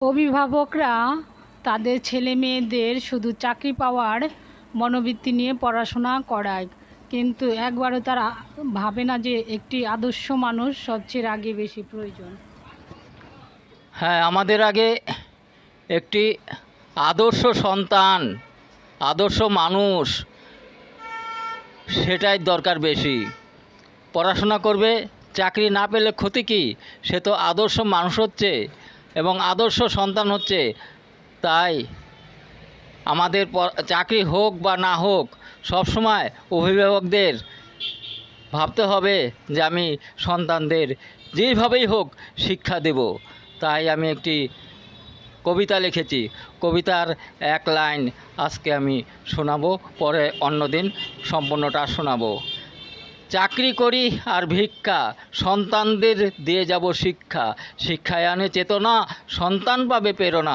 অভিভাবকরা তাদের ছেলে মেয়েদের শুধু চাকরি পাওয়ার মনোবৃত্তি নিয়ে পড়াশোনা করায়, কিন্তু একবারও তারা ভাবে না যে একটি আদর্শ মানুষ সবচেয়ে আগে বেশি প্রয়োজন। হ্যাঁ, আমাদের আগে একটি আদর্শ সন্তান, আদর্শ মানুষ, সেটাই দরকার বেশি। পড়াশোনা করবে, চাকরি না পেলে ক্ষতি কী? সে তো আদর্শ মানুষ হচ্ছে এবং আদর্শ সন্তান হচ্ছে। তাই আমাদের চাকরি হোক বা না হোক, সবসময় অভিভাবকদের ভাবতে হবে যে আমি সন্তানদের যেভাবেই হোক শিক্ষা দেব। তাই আমি একটি কবিতা লিখেছি। কবিতার এক লাইন আজকে আমি শোনাবো, পরে অন্যদিন সম্পূর্ণটা শোনাবো। চাকরি করি আর ভিক্ষা, সন্তানদের দিয়ে যাব শিক্ষা। শিক্ষায় আনে চেতনা, সন্তান পাবে প্রেরণা।